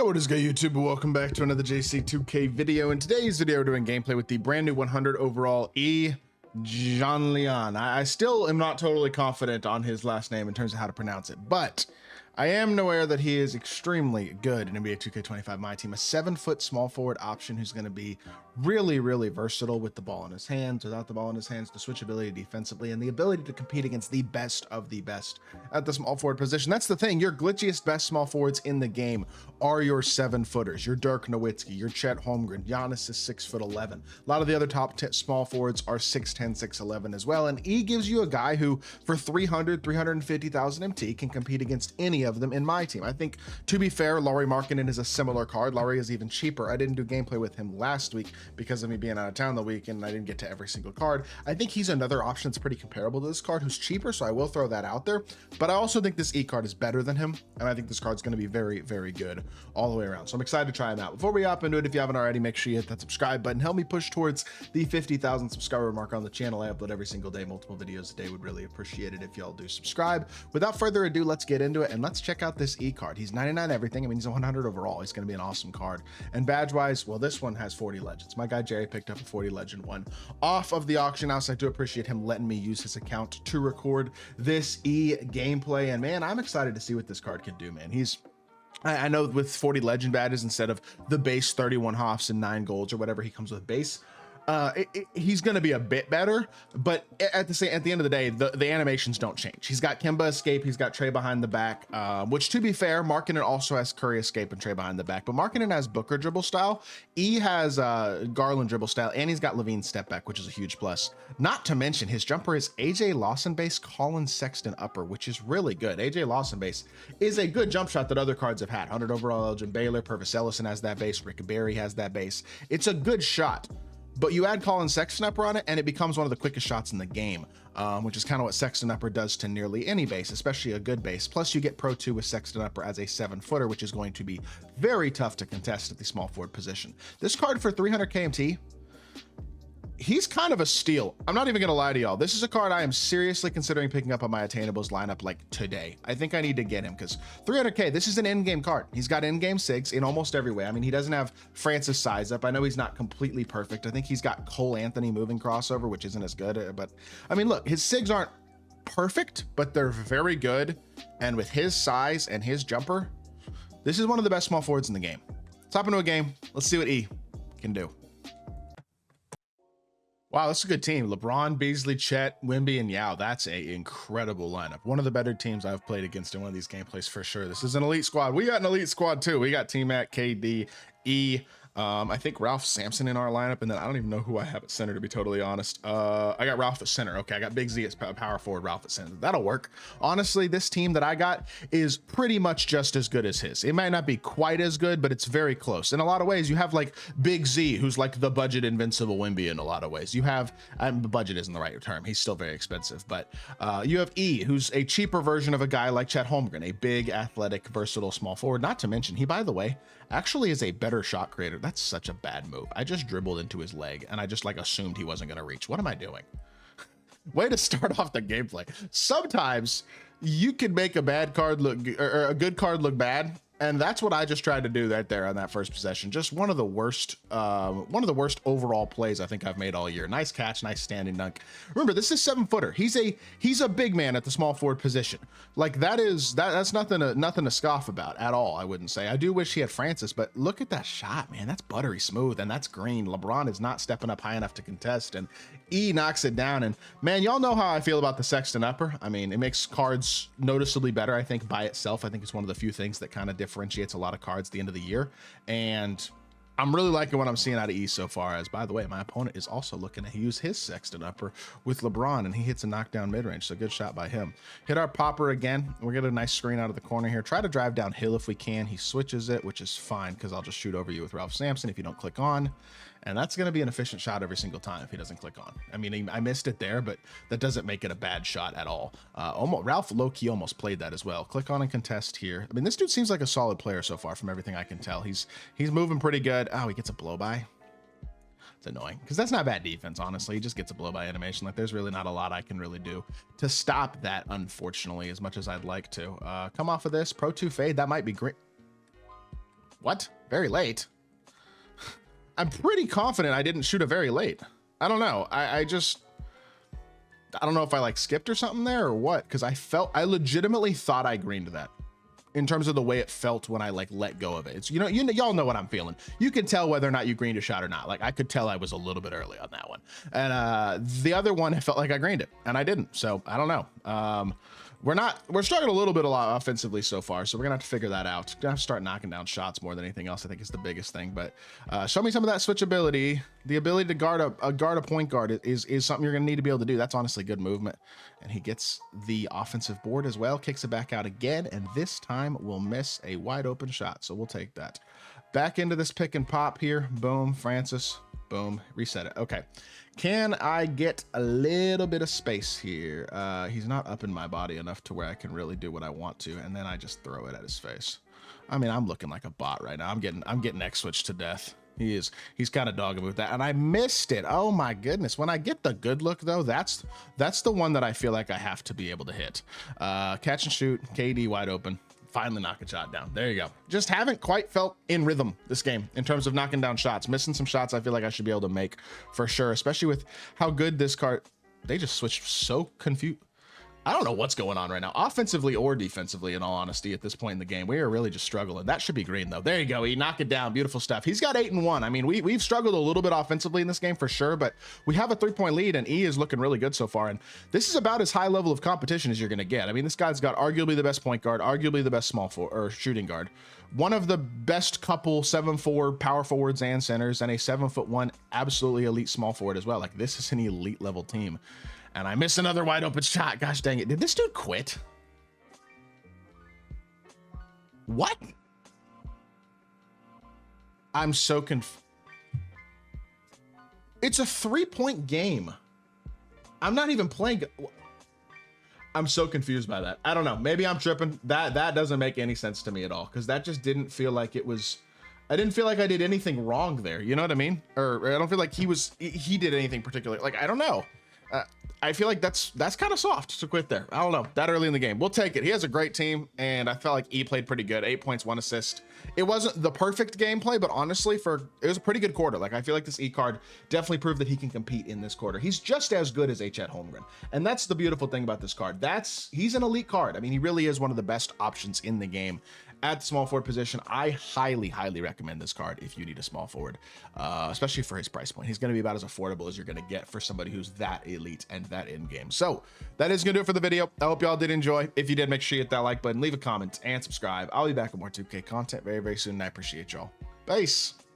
What is good, YouTube? Welcome back to another JC2K video. In today's video, we're doing gameplay with the brand new 100 overall JIANLIAN. I still am not totally confident on his last name in terms of how to pronounce it, but I am aware that he is extremely good in NBA 2K25 MyTEAM, a 7-foot small forward option who's going to be really versatile with the ball in his hands, without the ball in his hands, the switchability defensively, and the ability to compete against the best of the best at the small forward position. That's the thing. Your glitchiest best small forwards in the game are your 7-footers. Your Dirk Nowitzki, your Chet Holmgren. Giannis is 6'11". A lot of the other top small forwards are 6'10", 6'11" as well. And E gives you a guy who, for 350,000 MT, can compete against any of them in my team. I think, to be fair, Lauri Markkanen is a similar card. Lauri is even cheaper. I didn't do gameplay with him last week because of me being out of town the week, and I didn't get to every single card. I think he's another option that's pretty comparable to this card who's cheaper, so I will throw that out there. But I also think this E card is better than him, and I think this card's going to be very good all the way around. So I'm excited to try him out. Before we hop into it, if you haven't already, make sure you hit that subscribe button. Help me push towards the 50,000 subscriber mark on the channel. I upload every single day, multiple videos a day. Would really appreciate it if y'all do subscribe. Without further ado, let's get into it and let's check out this E card. He's 99 everything. I mean, he's a 100 overall. He's going to be an awesome card. And badge wise, well, this one has 40 legends. My guy Jerry picked up a 40 legend one off of the auction house. I do appreciate him letting me use his account to record this E gameplay. And man, I'm excited to see what this card can do, man. I know with 40 legend badges instead of the base 31 hops and 9 golds or whatever he comes with base, he's going to be a bit better, but at the end of the day, the animations don't change. He's got Kemba escape, he's got Trey behind the back, which, to be fair, Markkanen also has Curry escape and Trey behind the back, but Markkanen has Booker dribble style, E has Garland dribble style, and he's got Levine step back, which is a huge plus. Not to mention his jumper is AJ Lawson base, Colin Sexton upper, which is really good. AJ Lawson base is a good jump shot that other cards have had. 100 overall Elgin Baylor, Purvis Ellison has that base, Rick Barry has that base. It's a good shot. But you add Colin Sexton upper on it, and it becomes one of the quickest shots in the game, which is kind of what Sexton upper does to nearly any base, especially a good base. Plus, you get Pro 2 with Sexton upper as a 7-footer, which is going to be very tough to contest at the small forward position. This card for 300 KMT, he's kind of a steal. I'm not even gonna lie to y'all. This is a card I am seriously considering picking up on my attainables lineup like today. I think I need to get him because 300k, this is an in-game card. He's got in-game SIGs in almost every way. I mean, he doesn't have Francis size up. I know he's not completely perfect. I think he's got Cole Anthony moving crossover, which isn't as good, but I mean, look, his SIGs aren't perfect, but they're very good. And with his size and his jumper, this is one of the best small forwards in the game. Let's hop into a game. Let's see what E can do. Wow, that's a good team. LeBron, Beasley, Chet, Wemby, and Yao. That's a incredible lineup. One of the better teams I've played against in one of these gameplays for sure. This is an elite squad. We got an elite squad too. We got T-Mac, KD, E. I think Ralph Sampson in our lineup, and then I don't even know who I have at center, to be totally honest. I got Ralph at center. Okay, I got Big Z as power forward, Ralph at center. That'll work. Honestly, this team that I got is pretty much just as good as his. It might not be quite as good, but it's very close. In a lot of ways, you have like Big Z, who's like the budget invincible Wemby in a lot of ways. You have, the budget isn't the right term. He's still very expensive, but you have E, who's a cheaper version of a guy like Chet Holmgren, a big, athletic, versatile small forward. Not to mention, he, by the way, actually is a better shot creator. That's such a bad move. I just dribbled into his leg and I just like assumed he wasn't going to reach. What am I doing? Way to start off the gameplay. Sometimes you can make a bad card look, or a good card look bad. And that's what I just tried to do right there on that first possession. Just one of the worst overall plays I think I've made all year. Nice catch, nice standing dunk. Remember, this is 7-footer. He's a big man at the small forward position. Like that's nothing to scoff about at all. I wouldn't say. I do wish he had Francis, but look at that shot, man. That's buttery smooth and that's green. LeBron is not stepping up high enough to contest, and E knocks it down. And man, y'all know how I feel about the Sexton upper. I mean, it makes cards noticeably better. I think by itself, I think it's one of the few things that kind of differentiates a lot of cards at the end of the year, and I'm really liking what I'm seeing out of E so far. As, by the way, my opponent is also looking to use his Sexton upper with LeBron, and he hits a knockdown mid-range, so good shot by him. Hit our popper again. We'll get a nice screen out of the corner here. Try to drive downhill if we can. He switches it, which is fine because I'll just shoot over you with Ralph Sampson if you don't click on. And that's going to be an efficient shot every single time if he doesn't click on. I mean, I missed it there, but that doesn't make it a bad shot at all. Ralph low-key almost played that as well. Click on and contest here. I mean, this dude seems like a solid player so far from everything I can tell. He's moving pretty good. Oh, he gets a blow-by. It's annoying because that's not bad defense, honestly. He just gets a blow-by animation. Like, there's really not a lot I can really do to stop that, unfortunately, as much as I'd like to. Come off of this. Pro 2 fade. That might be great. What? Very late? I'm pretty confident I didn't shoot a very late. I don't know. I don't know if I like skipped or something there or what, because I legitimately thought I greened that in terms of the way it felt when I like let go of it. It's, y'all know what I'm feeling. You can tell whether or not you greened a shot or not. Like I could tell I was a little bit early on that one. And the other one, I felt like I greened it and I didn't. So I don't know. We're struggling a little bit offensively so far, so we're gonna have to figure that out. Gonna have to start knocking down shots more than anything else. I think is the biggest thing. But show me some of that switchability. The ability to guard a point guard is something you're gonna need to be able to do. That's honestly good movement. And he gets the offensive board as well, kicks it back out again, and this time we'll miss a wide open shot. So we'll take that. Back into this pick and pop here. Boom, Francis. Boom, reset it. Okay. Can I get a little bit of space here? He's not up in my body enough to where I can really do what I want to, and then I just throw it at his face. I mean, I'm looking like a bot right now. I'm getting X switched to death. He's kind of dogging me with that, and I missed it. Oh my goodness. When I get the good look though, that's the one that I feel like I have to be able to hit. Catch and shoot, KD wide open. Finally knock a shot down. There you go. Just haven't quite felt in rhythm this game in terms of knocking down shots. Missing some shots I feel like I should be able to make for sure, especially with how good this card. They just switched so confused. I don't know what's going on right now, offensively or defensively, in all honesty, at this point in the game. We are really just struggling. That should be green, though. There you go. He knocked it down. Beautiful stuff. He's got 8 and 1. I mean, we've struggled a little bit offensively in this game for sure, but we have a 3-point lead, and E is looking really good so far. And this is about as high level of competition as you're going to get. I mean, this guy's got arguably the best point guard, arguably the best small forward or shooting guard, one of the best couple 7'4" power forwards and centers, and a 7'1" absolutely elite small forward as well. Like, this is an elite level team. And I missed another wide open shot. Gosh dang it. Did this dude quit? What? I'm so confused. It's a 3-point game. I'm not even playing. I'm so confused by that. I don't know. Maybe I'm tripping. That doesn't make any sense to me at all, because that just didn't feel like it was. I didn't feel like I did anything wrong there. You know what I mean? Or I don't feel like he did anything particular. Like, I don't know. I feel like that's kind of soft to quit there. I don't know, that early in the game. We'll take it. He has a great team, and I felt like E played pretty good. 8 points, 1 assist. It wasn't the perfect gameplay, but honestly, it was a pretty good quarter. Like, I feel like this E card definitely proved that he can compete in this quarter. He's just as good as H at Holmgren, and that's the beautiful thing about this card. He's an elite card. I mean, he really is one of the best options in the game. At the small forward position, I highly recommend this card if you need a small forward, especially for his price point. He's going to be about as affordable as you're going to get for somebody who's that elite and that in game. So that is going to do it for the video. I hope y'all did enjoy. If you did, make sure you hit that like button, leave a comment, and subscribe. I'll be back with more 2K content very soon, and I appreciate y'all. Peace.